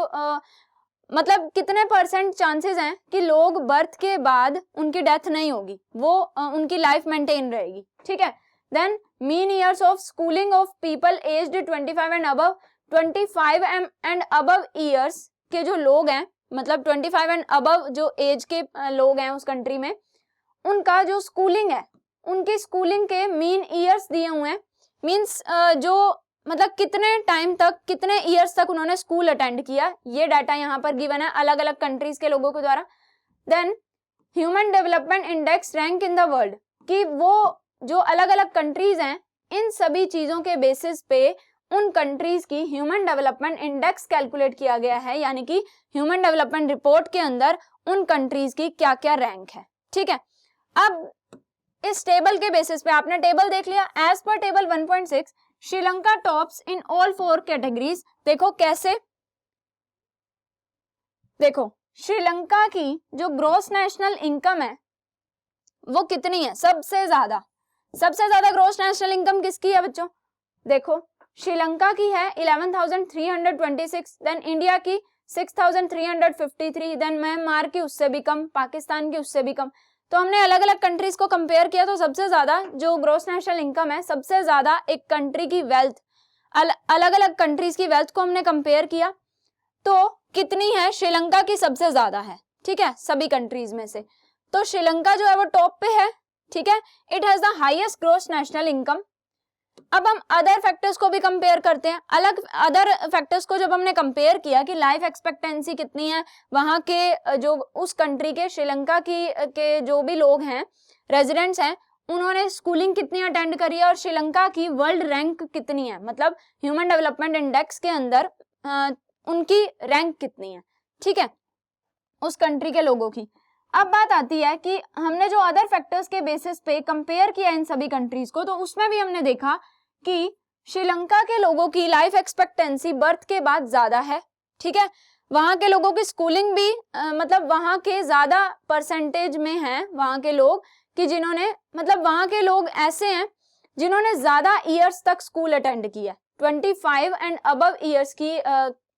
मतलब कितने % चांसेस हैं कि लोग बर्थ के बाद उनकी डेथ नहीं होगी, वो उनकी लाइफ मेंटेन रहेगी, ठीक है। Then mean years of schooling of people aged 25 and above, 25 and above years के जो लोग हैं, मतलब 25 एंड अबव जो एज के लोग हैं उस कंट्री में, उनका जो स्कूलिंग है, उनकी स्कूलिंग के मीन ईयर्स दिए हुए हैं, मींस जो मतलब कितने टाइम तक, कितने ईयर्स तक उन्होंने स्कूल अटेंड किया, ये डाटा यहाँ पर गिवन है अलग अलग कंट्रीज के लोगों के द्वारा। Then human development index rank in the world, कि वो जो अलग अलग कंट्रीज हैं इन सभी चीजों के बेसिस पे उन कंट्रीज की ह्यूमन डेवलपमेंट इंडेक्स कैलकुलेट किया गया है, यानी कि ह्यूमन डेवलपमेंट रिपोर्ट के अंदर उन कंट्रीज की क्या क्या रैंक है, ठीक है। अब इस टेबल के बेसिस पे आपने टेबल देख लिया, as per table 1.6 Sri Lanka tops in all 4 categories. देखो कैसे, देखो श्रीलंका की जो ग्रॉस नेशनल इनकम है वो कितनी है, सबसे ज्यादा ग्रॉस नेशनल इनकम किसकी है बच्चों, देखो श्रीलंका की है 11,326, देन इंडिया की 6,353, देन म्यांमार की उससे भी कम, पाकिस्तान की उससे भी कम। तो हमने अलग अलग कंट्रीज को कंपेयर किया, तो सबसे ज्यादा जो ग्रॉस नेशनल इनकम है, सबसे ज्यादा एक कंट्री की वेल्थ, अलग अलग कंट्रीज की वेल्थ को हमने कंपेयर किया, तो कितनी है, श्रीलंका की सबसे ज्यादा है, ठीक है, सभी कंट्रीज में से। तो श्रीलंका जो है वो टॉप पे है, ठीक है, it has the highest gross national income. अब हम अदर फैक्टर्स को भी कंपेयर करते हैं, अलग अदर फैक्टर्स को जब हमने कंपेयर किया कि लाइफ एक्सपेक्टेंसी कितनी है वहां के, जो उस कंट्री के श्रीलंका के जो भी लोग हैं, रेजिडेंट्स हैं, उन्होंने स्कूलिंग कितनी अटेंड करी है और श्रीलंका की वर्ल्ड रैंक कितनी है, मतलब ह्यूमन डेवलपमेंट इंडेक्स के अंदर उनकी रैंक कितनी है, ठीक है, उस कंट्री के लोगों की। अब बात आती है कि हमने जो अदर फैक्टर्स के बेसिस पे कंपेयर किया इन सभी कंट्रीज को, तो उसमें भी हमने देखा कि श्रीलंका के लोगों की लाइफ एक्सपेक्टेंसी बर्थ के बाद ज्यादा है, ठीक है, वहां के लोगों की स्कूलिंग भी मतलब वहां के ज्यादा % में है वहां के लोग, कि जिन्होंने, मतलब वहां के लोग ऐसे हैं जिन्होंने ज्यादा ईयर्स तक स्कूल अटेंड किया, 25 एंड अबव ईयर्स की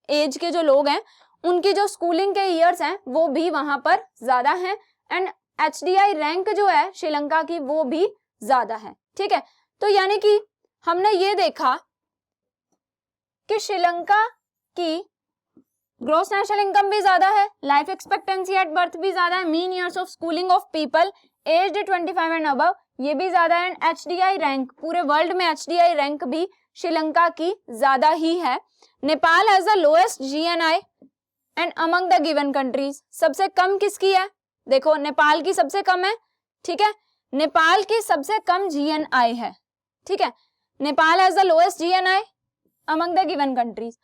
एज के जो लोग हैं उनकी जो स्कूलिंग के ईयर्स हैं वो भी वहां पर ज्यादा हैं, एंड HDI रैंक जो है श्रीलंका की वो भी ज्यादा है, ठीक है। तो यानी कि हमने ये देखा कि श्रीलंका की ग्रॉस नेशनल इनकम भी ज्यादा है, लाइफ एक्सपेक्टेंसी एट बर्थ भी ज्यादा है, mean years of schooling of people aged 25 and above ये भी ज्यादा है, एंड HDI रैंक, पूरे वर्ल्ड में HDI रैंक भी श्रीलंका की ज्यादा ही है। Nepal has the lowest GNI and among the given countries, सबसे कम किसकी है, देखो नेपाल की सबसे कम है, ठीक है, नेपाल की सबसे कम GNI है, ठीक है, Nepal has the lowest GNI among the given countries.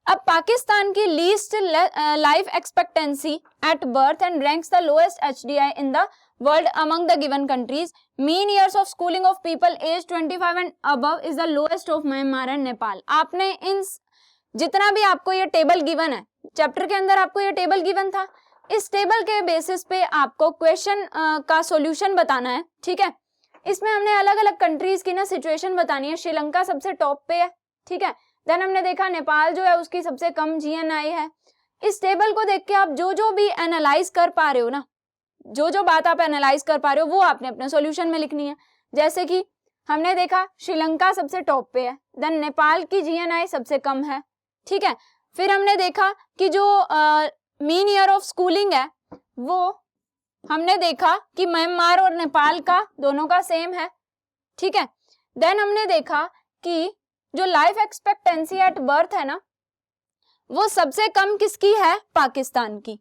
अब पाकिस्तान की least life expectancy at birth and ranks the lowest HDI in the world among the given countries, mean years of schooling of people age 25 and above is the lowest of Myanmar and Nepal. आपने इन जितना भी आपको ये टेबल गिवन है, चैप्टर के अंदर आपको ये टेबल गिवन था, इस टेबल के बेसिस पे आपको क्वेश्चन का सॉल्यूशन बताना है, ठीक है। इसमें हमने अलग अलग कंट्रीज की ना सिचुएशन बतानी है, श्रीलंका सबसे टॉप पे है, ठीक है, देन हमने देखा नेपाल जो है उसकी सबसे कम GNI है। इस टेबल को देख के आप जो जो भी एनालाइज कर पा रहे हो ना, जो जो बात आप एनालाइज कर पा रहे हो वो आपने अपने सॉल्यूशन में लिखनी है। जैसे कि हमने देखा श्रीलंका सबसे टॉप पे है, देन नेपाल की GNI सबसे कम है, ठीक है, फिर हमने देखा कि जो मीन ईयर ऑफ स्कूलिंग है वो हमने देखा कि म्यांमार और नेपाल का दोनों का सेम है, ठीक है, देन हमने देखा कि जो लाइफ एक्सपेक्टेंसी एट बर्थ है ना वो सबसे कम किसकी है, पाकिस्तान की,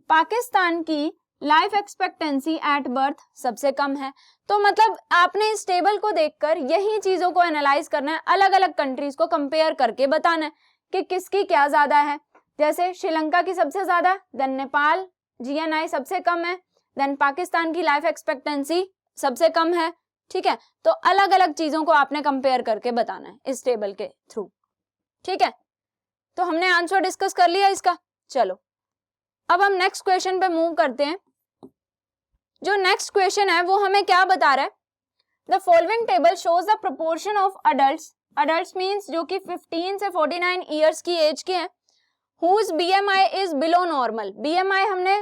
पाकिस्तान की लाइफ एक्सपेक्टेंसी एट बर्थ सबसे कम है। तो मतलब आपने इस टेबल को देखकर यही चीजों को एनालाइज करना है, अलग अलग कंट्रीज को कंपेयर करके बताना है कि किसकी क्या ज्यादा है। जैसे श्रीलंका की सबसे ज्यादा, देन नेपाल GNI सबसे कम है, देन पाकिस्तान की लाइफ एक्सपेक्टेंसी सबसे कम है, ठीक है। तो अलग अलग चीजों को आपने कंपेयर करके बताना है इस टेबल के थ्रू, ठीक है। तो हमने आंसर डिस्कस कर लिया इसका। चलो अब हम नेक्स्ट क्वेश्चन पे मूव करते हैं। जो नेक्स्ट क्वेश्चन है वो हमें क्या बता रहा है, the following table shows the proportion of adults means जो कि 15 से 49 इयर्स की एज के हैं, whose BMI is below normal। BMI हमने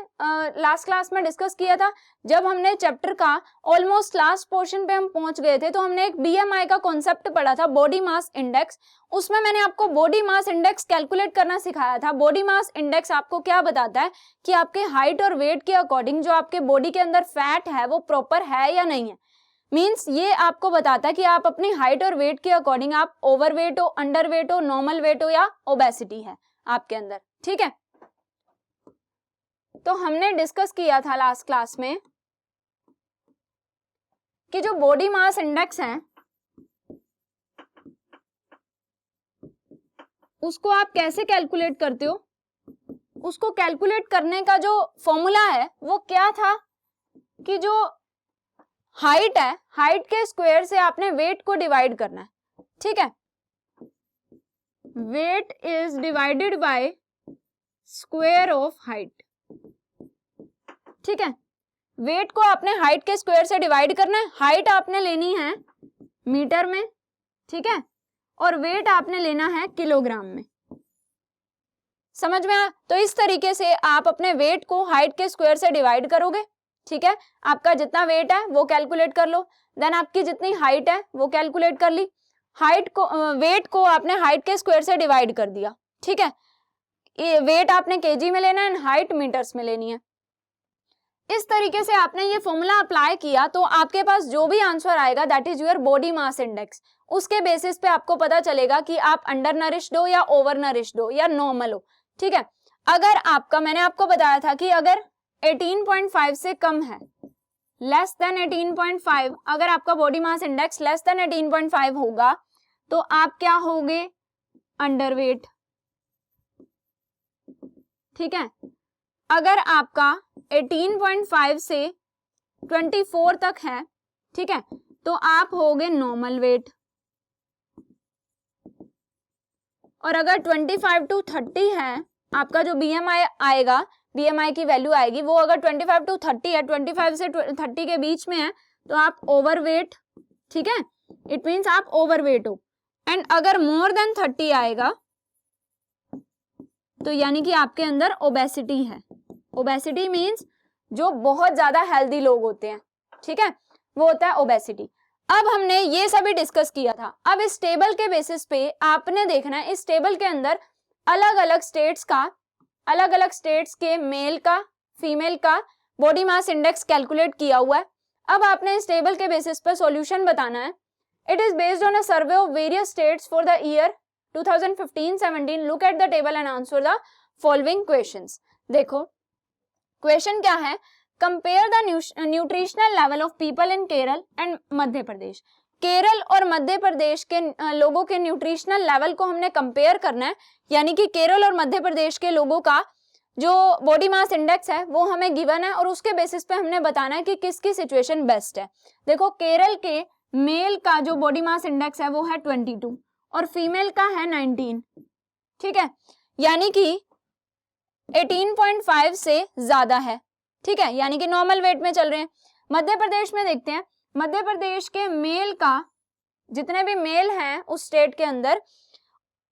लास्ट क्लास में डिस्कस किया था, जब हमने चैप्टर का ऑलमोस्ट लास्ट पोर्शन पे हम पहुंच गए थे तो हमने एक BMI का कॉन्सेप्ट पढ़ा था, बॉडी मास इंडेक्स। उसमें मैंने आपको बॉडी मास इंडेक्स कैलकुलेट करना सिखाया था। बॉडी मास इंडेक्स आपको क्या बताता है कि आपके हाइट और वेट के अकॉर्डिंग जो आपके बॉडी के अंदर फैट है वो प्रॉपर है या नहीं है। मीन्स ये आपको बताता है कि आप अपनी हाइट और वेट के अकॉर्डिंग आप ओवरवेट हो, अंडरवेट हो, नॉर्मल वेट हो या ओबेसिटी है आपके अंदर, ठीक है। तो हमने डिस्कस किया था लास्ट क्लास में कि जो बॉडी मास इंडेक्स है उसको आप कैसे कैलकुलेट करते हो। उसको कैलकुलेट करने का जो फॉर्मूला है वो क्या था कि जो हाइट है, हाइट के स्क्वायर से आपने वेट को डिवाइड करना है, ठीक है। Weight is divided by square of height, ठीक है। वेट को आपने हाइट के स्क्वायर से डिवाइड करना है। हाइट आपने लेनी है मीटर में, ठीक है, और वेट आपने लेना है किलोग्राम में। समझ में आया? तो इस तरीके से आप अपने वेट को हाइट के स्क्वायर से डिवाइड करोगे, ठीक है। आपका जितना वेट है वो कैलकुलेट कर लो, देन आपकी जितनी हाइट है वो कैलकुलेट कर ली। हाइट को वेट को आपने हाइट के स्क्वायर से डिवाइड कर दिया, ठीक है। ये वेट आपने केजी में लेना है, हाइट मीटर्स में लेनी है। इस तरीके से आपने ये फॉर्मूला अप्लाई किया तो आपके पास जो भी आंसर आएगा that is your body mass index. उसके बेसिस पे आपको पता चलेगा कि आप अंडर नरिश्ड हो या ओवर नरिश्ड हो या नॉर्मल हो, ठीक है। अगर आपका, मैंने आपको बताया था कि अगर 18.5 से कम है, लेस देन 18.5, अगर आपका body mass index less than 18.5 होगा तो आप क्या होगे, अंडरवेट, ठीक है। अगर आपका 18.5 से 24 तक है, ठीक है, तो आप होगे नॉर्मल वेट। और अगर 25 to 30 है, आपका जो BMI आएगा, BMI की वैल्यू आएगी वो अगर 25 to 30 है, 25 से 30 के बीच में है तो आप ओवरवेट, ठीक है, इट मीन्स आप ओवरवेट हो। एंड अगर मोर देन 30 आएगा तो यानी कि आपके अंदर ओबेसिटी है। ओबेसिटी मीन्स जो बहुत ज्यादा हेल्दी लोग होते हैं, ठीक है, वो होता है ओबेसिटी। अब हमने ये सभी डिस्कस किया था। अब इस टेबल के बेसिस पे आपने देखना है, इस टेबल के अंदर अलग अलग स्टेट्स के मेल का, फीमेल का बॉडी मास इंडेक्स कैलकुलेट किया हुआ है। अब आपने इस टेबल के बेसिस पे सॉल्यूशन बताना है। It is based on a survey of various states for the year 2015-17। Look at the table and answer the following questions. देखो क्वेश्चन क्या है, compare the nutritional level of people in Kerala and Madhya Pradesh. Kerala और मध्य प्रदेश के लोगों के न्यूट्रिशनल लेवल को हमने कंपेयर करना है, यानी कि केरल और मध्य प्रदेश के लोगों का जो बॉडी मास इंडेक्स है वो हमें गिवन है और उसके बेसिस पे हमने बताना है कि किसकी सिचुएशन बेस्ट है। देखो केरल के मेल का जो बॉडी मास इंडेक्स है वो है 22 और फीमेल का है 19, ठीक है, यानी कि 18.5 से ज्यादा है, ठीक है, यानी कि नॉर्मल वेट में चल रहे हैं। मध्य प्रदेश में देखते हैं, मध्य प्रदेश के मेल का, जितने भी मेल हैं उस स्टेट के अंदर,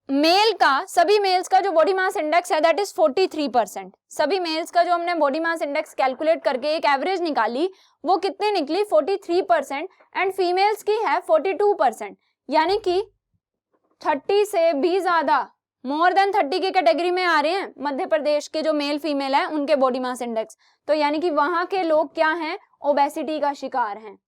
मेल का, सभी मेल्स का जो बॉडी मास इंडेक्स है दैट इज 43%। सभी मेल्स का जो हमने बॉडी मास इंडेक्स कैलकुलेट करके एक एवरेज निकाली वो कितनी निकली, 43%। एंड फीमेल्स की है 42%, यानी कि 30 से भी ज्यादा, मोर देन 30 की कैटेगरी में आ रहे हैं मध्य प्रदेश के जो मेल फीमेल है उनके बॉडी मास इंडेक्स। तो यानी कि वहां के लोग क्या हैं, ओबेसिटी का शिकार हैं।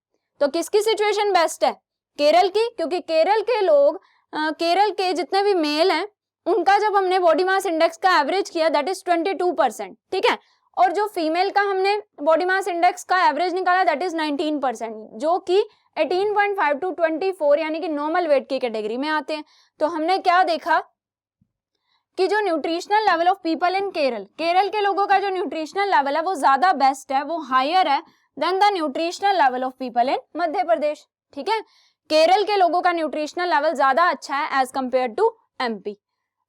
तो किसकी सिचुएशन बेस्ट है, केरल की, क्योंकि केरल के लोग, केरल के जितने भी मेल हैं उनका जब हमने बॉडी मास इंडेक्स का एवरेज किया दैट इज 22%, ठीक है, और जो फीमेल का हमने बॉडी मास इंडेक्स का एवरेज निकाला दैट इज 19%, जो कि 18.5 to 24 यानी कि नॉर्मल वेट की कैटेगरी में आते हैं। तो हमने क्या देखा कि जो nutritional level of people in Kerala, Kerala के लोगों का जो न्यूट्रिशनल लेवल है वो ज्यादा बेस्ट है, वो हायर है then the nutritional level of people in Madhya Pradesh, ठीक है। केरल के लोगों का न्यूट्रिशनल लेवल ज्यादा अच्छा है एज कंपेयर टू एमपी।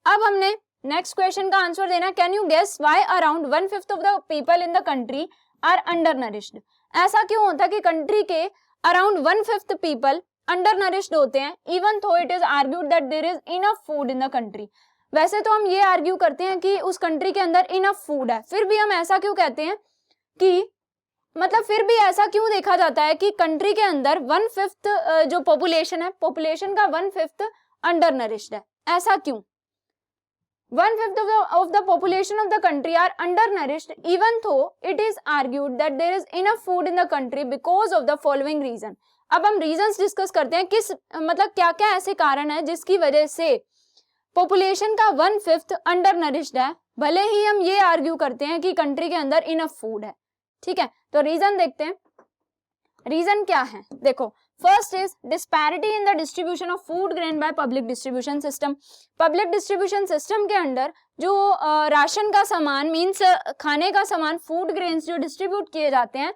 अब हमने नेक्स्ट क्वेश्चन का आंसर देना। Can you guess why around 1/5 of the people in the country are undernourished. ऐसा क्यों होता है कि कंट्री के अराउंड 1/5 पीपल अंडर नरिश्ड होते हैं, even though it is argued that there is enough food in the country. वैसे तो हम ये आर्ग्यू करते हैं कि उस कंट्री के अंदर इनफ फूड है, फिर भी हम ऐसा क्यों कहते हैं कि मतलब फिर भी ऐसा क्यों देखा जाता है कि कंट्री के अंदर 1/5 जो पॉपुलेशन है, पॉपुलेशन का 1/5 अंडर नरिश्ड है, ऐसा क्यों? 1/5 of the population of the country are undernourished even though it is argued that there is enough food in the country because of the following reason। अब हम रीजंस डिस्कस करते हैं, किस मतलब क्या क्या ऐसे कारण है जिसकी वजह से पॉपुलेशन का 1/5 अंडर नरिश्ड है, भले ही हम ये आर्ग्यू करते हैं कि कंट्री के अंदर इनफ फूड है। ठीक है, तो रीजन देखते हैं, रीजन क्या है। देखो, first is disparity in the distribution of food grain bye public distribution system. Public distribution system के अंडर जो राशन का सामान मींस खाने का सामान, फूड ग्रेन्स जो डिस्ट्रीब्यूट किए जाते हैं,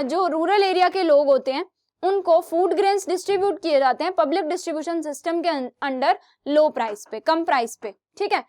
जो रूरल एरिया के लोग होते हैं उनको फूड ग्रेन्स डिस्ट्रीब्यूट किए जाते हैं पब्लिक डिस्ट्रीब्यूशन सिस्टम के अंडर लो प्राइस पे, कम प्राइस पे। ठीक है,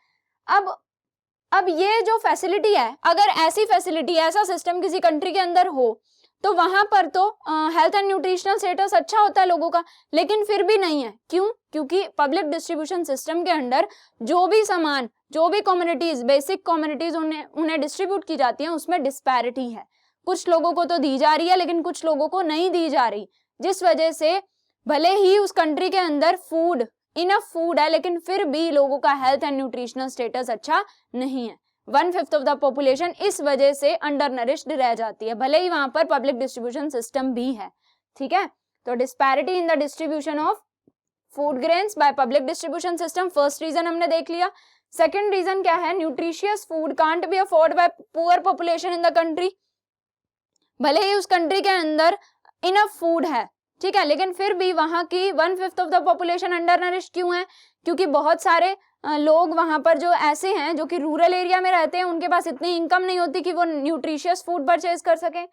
अब ये जो फैसिलिटी है, अगर ऐसी फैसिलिटी, ऐसा सिस्टम किसी कंट्री के अंदर हो तो वहां पर तो हेल्थ एंड न्यूट्रिशनल स्टेटस अच्छा होता है लोगों का, लेकिन फिर भी नहीं है। क्यों? क्योंकि पब्लिक डिस्ट्रीब्यूशन सिस्टम के अंडर जो भी सामान, जो भी कम्युनिटीज, बेसिक कम्युनिटीज उन्हें डिस्ट्रीब्यूट की जाती है, उसमें डिस्पैरिटी है। कुछ लोगों को तो दी जा रही है लेकिन कुछ लोगों को नहीं दी जा रही, जिस वजह से भले ही उस कंट्री के अंदर फूड, इनफ फूड है, लेकिन फिर भी लोगों का हेल्थ एंड न्यूट्रिशनल स्टेटस अच्छा नहीं है। 1/5 ऑफ द पॉपुलेशन इस वजह से अंडर नरिश्ड रह जाती है, भले ही वहां पर पब्लिक डिस्ट्रीब्यूशन सिस्टम भी है। ठीक है, तो disparity in the distribution of food grains by public distribution system, first reason हमने देख लिया। सेकंड रीजन क्या है? Nutritious food can't be afford by poor population in the country. भले ही उस कंट्री के अंदर इनफ फूड है, ठीक है, लेकिन फिर भी वहां की 1/5 of the population under nourished क्यों है? क्योंकि बहुत सारे लोग वहां पर जो ऐसे हैं जो कि रूरल एरिया में रहते हैं, उनके पास इतनी इनकम नहीं होती कि वो न्यूट्रिशियस फूड परचेज कर सके।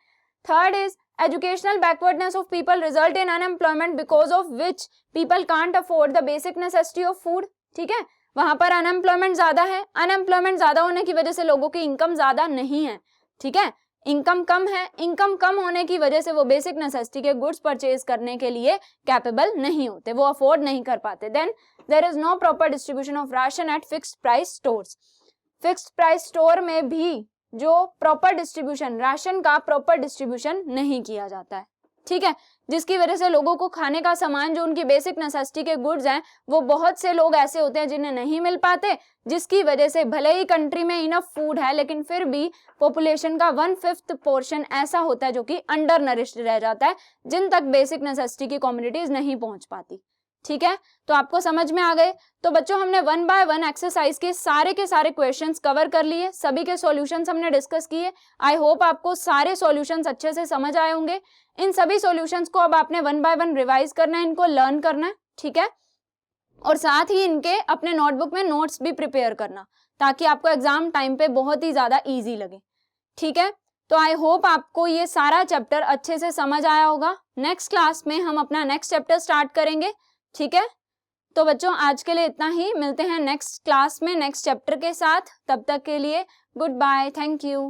Third is educational backwardness of people result in unemployment because of which people can't afford the basic necessity of food. ठीक है, वहां पर अनएम्प्लॉयमेंट ज्यादा है, अनएम्प्लॉयमेंट ज्यादा होने की वजह से लोगों की इनकम ज्यादा नहीं है। ठीक है, इनकम कम है, इनकम कम होने की वजह से वो बेसिक नेसेसिटी के गुड्स परचेज करने के लिए कैपेबल नहीं होते, वो अफोर्ड नहीं कर पाते। Then there is no proper distribution of ration at fixed price stores. Fixed price store में भी जो प्रॉपर डिस्ट्रीब्यूशन, राशन का प्रॉपर डिस्ट्रीब्यूशन नहीं किया जाता है। ठीक है, जिसकी वजह से लोगों को खाने का सामान, जो उनकी बेसिक नेसेसिटी के गुड्स हैं, वो बहुत से लोग ऐसे होते हैं जिन्हें नहीं मिल पाते, जिसकी वजह से भले ही कंट्री में इनफ फूड है लेकिन फिर भी पॉपुलेशन का 1/5 पोर्शन ऐसा होता है जो कि अंडर नरिश्ड रह जाता है, जिन तक बेसिक नेसेसिटी की कम्युनिटीज नहीं पहुंच पाती। ठीक है, तो आपको समझ में आ गए। तो बच्चों, हमने 1 बाय 1 एक्सरसाइज के सारे क्वेश्चंस कवर कर लिए, सभी के सॉल्यूशंस हमने डिस्कस किए। आई होप आपको सारे सॉल्यूशंस अच्छे से समझ आए होंगे। इन सभी सॉल्यूशंस को अब आपने 1 बाय 1 रिवाइज करना है, इनको लर्न करना है। ठीक है, और साथ ही इनके अपने नोटबुक में नोट्स भी प्रिपेयर करना, ताकि आपको एग्जाम टाइम पे बहुत ही ज्यादा ईजी लगे। ठीक है, तो आई होप आपको ये सारा चैप्टर अच्छे से समझ आया होगा। नेक्स्ट क्लास में हम अपना नेक्स्ट चैप्टर स्टार्ट करेंगे। ठीक है, तो बच्चों आज के लिए इतना ही, मिलते हैं नेक्स्ट क्लास में नेक्स्ट चैप्टर के साथ। तब तक के लिए गुड बाय, थैंक यू।